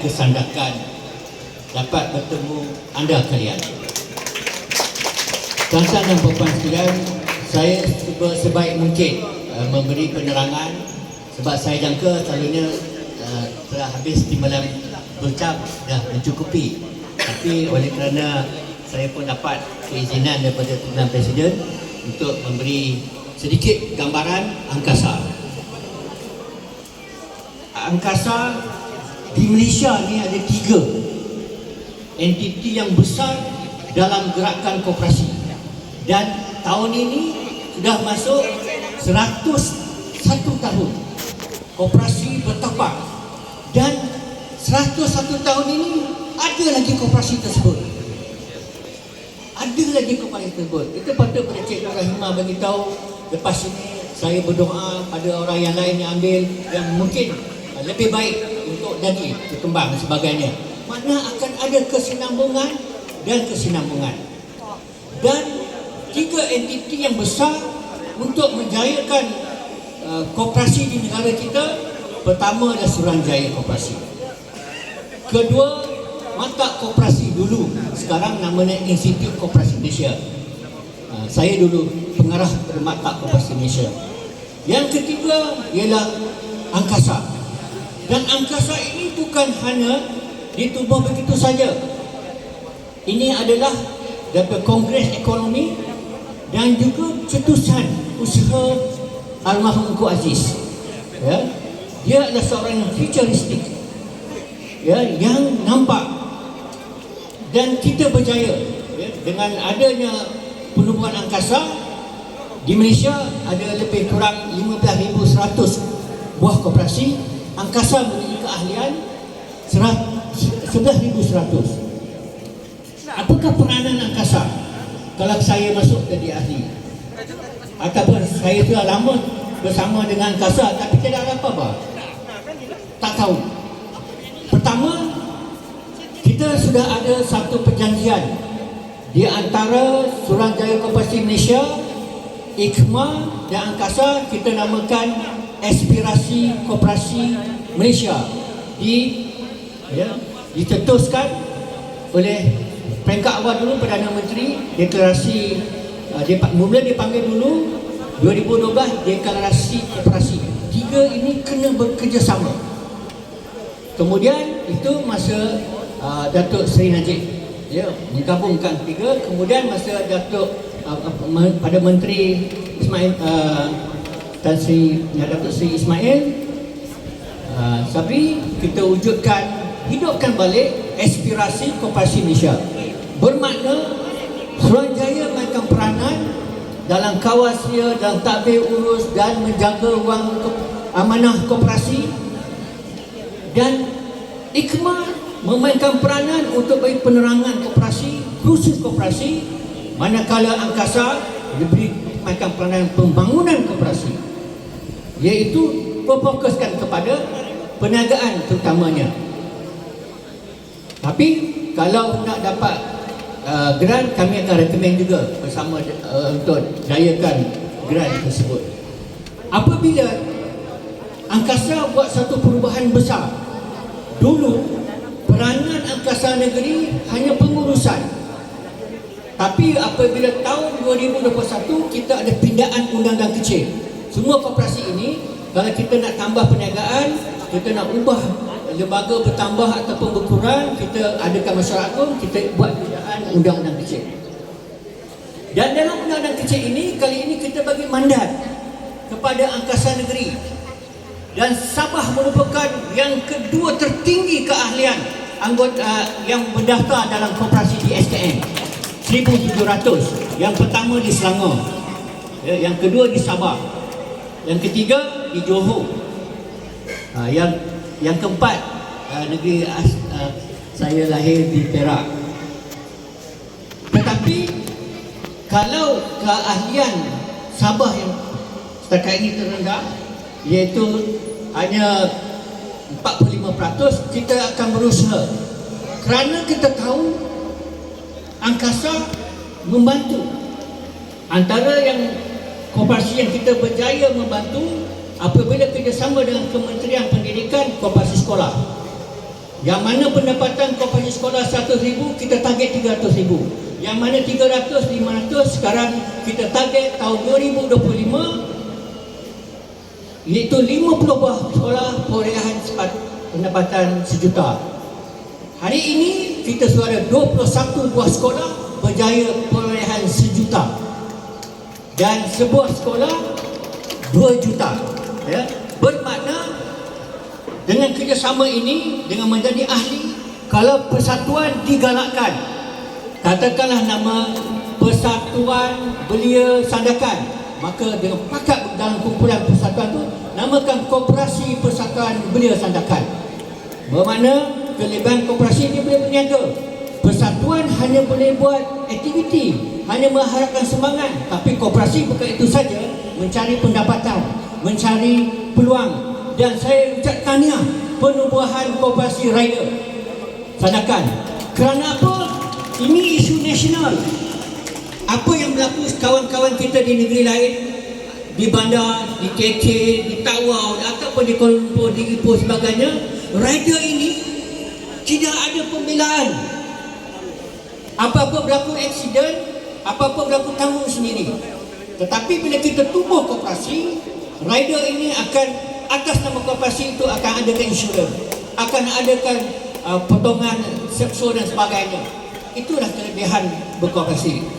kesandakan dapat bertemu anda kalian. Tuan-tuan dan puan sekalian, saya cuba sebaik mungkin memberi penerangan sebab saya jangka selalunya telah habis timbalan berucap dah mencukupi. Tapi oleh kerana saya pun dapat keizinan daripada Perdana Presiden untuk memberi sedikit gambaran angkasa. Angkasa di Malaysia ni ada 3 entiti yang besar dalam gerakan koperasi, dan tahun ini sudah masuk 101 tahun koperasi bertapak, dan 101 tahun ini ada lagi koperasi tersebut. Ada lagi koperasi tersebut. Itu patut pada Cikgu Rahimah bagi tahu. Lepas ini saya berdoa pada orang yang lain yang ambil yang mungkin lebih baik untuk jadi berkembang dan sebagainya. Makna akan ada kesinambungan dan kesinambungan. Dan 3 entiti yang besar untuk menjayakan koperasi di negara kita. Pertama adalah Suruhanjaya Koperasi. Kedua, Mata Koperasi dulu, sekarang namanya Institut Koperasi Malaysia. Saya dulu pengarah pada Mata Koperasi Malaysia. Yang ketiga ialah Angkasa. Dan Angkasa ini bukan hanya ditubuh begitu saja. Ini adalah daripada Kongres Ekonomi dan juga cetusan usaha almarhum Engku Aziz. Ya, dia adalah seorang yang futuristik, ya, yang nampak, dan kita berjaya, ya, dengan adanya penubuhan angkasa di Malaysia. Ada lebih kurang 15,100 buah koperasi. Angkasa memiliki keahlian 11,100. Apakah peranan angkasa kalau saya masuk jadi ahli? Ataupun saya sudah lama bersama dengan angkasa tapi tidak ada apa-apa? Tak tahu. Pertama, kita sudah ada satu perjanjian di antara Suruhanjaya Koperasi Malaysia, IKMA dan Angkasa. Kita namakan Aspirasi Koperasi Malaysia. Dicetuskan oleh peringkat awal dulu Perdana Menteri. Deklarasi mula dipanggil dulu 2012 Deklarasi Koperasi. 3 ini kena bekerjasama. Kemudian itu masa Datuk Seri Najib, ya, menggabungkan 3. Kemudian masa pada Menteri Ismail, Datuk Seri Ismail Sabri, kita hidupkan balik Aspirasi Koperasi Malaysia. Bermakna Suruhanjaya mainkan peranan dalam kawal sedia, dalam tadbir urus dan menjaga wang amanah koperasi, dan IKMA memainkan peranan untuk bagi penerangan koperasi, khusus koperasi, manakala Angkasa diberi mainkan peranan pembangunan koperasi, iaitu berfokuskan kepada perniagaan terutamanya. Tapi kalau nak dapat grant, kami akan rekomen juga bersama untuk jayakan grant tersebut. Apabila Angkasa buat satu perubahan besar, dulu peranan Angkasa Negeri hanya pengurusan. Tapi apabila tahun 2021 kita ada pindaan undang-undang kecil. Semua koperasi ini, kalau kita nak tambah perniagaan, kita nak ubah lembaga bertambah ataupun berkurang, kita adakan masyarakat pun, kita buat pindaan undang-undang kecil. Dan dalam undang-undang kecil ini, kali ini kita bagi mandat kepada Angkasa Negeri. Dan Sabah merupakan yang kedua tertinggi keahlian anggota yang berdaftar dalam koperasi di SKM, 1,700. Yang pertama di Selangor, yang kedua di Sabah, yang ketiga di Johor, yang keempat negeri saya lahir di Perak. Tetapi kalau keahlian Sabah yang setakat ini terendah, iaitu hanya 45%, kita akan berusaha kerana kita tahu Angkasa membantu. Antara yang koperasi yang kita berjaya membantu apabila kerjasama dengan Kementerian Pendidikan, koperasi sekolah. Yang mana pendapatan koperasi sekolah 100,000, kita target 300,000. Yang mana 300, 500, sekarang kita target tahun 2025 iaitu 50 buah sekolah perolehan pendapatan sejuta. Hari ini kita sudah ada 21 buah sekolah berjaya perolehan sejuta. Dan sebuah sekolah 2 juta. Ya. Bermakna dengan kerjasama ini, dengan menjadi ahli, kalau persatuan digalakkan, katakanlah nama Persatuan Belia Sandakan, maka dengan pakat dalam kumpulan persatuan itu namakan Koperasi Persatuan Belia Sandakan. Bermakna kelebihan koperasi ini boleh berniaga. Persatuan hanya boleh buat aktiviti, hanya mengharapkan semangat, tapi koperasi bukan itu saja, mencari pendapatan, mencari peluang. Dan saya ucap tahniah penubuhan koperasi rider Sandakan. Kerana apa? Ini isu nasional. Apa yang berlaku kawan-kawan kita di negeri lain, di bandar, di KK, di Tawau, ataupun di Kuala Lumpur, di Ipoh sebagainya, rider ini tidak ada pembelaan. Apa-apa berlaku aksiden, apa-apa berlaku tanggung sendiri. Tetapi bila kita tubuh koperasi, rider ini akan, atas nama koperasi itu akan adakan insurans, akan adakan potongan seksual dan sebagainya. Itulah kelebihan berkoperasi.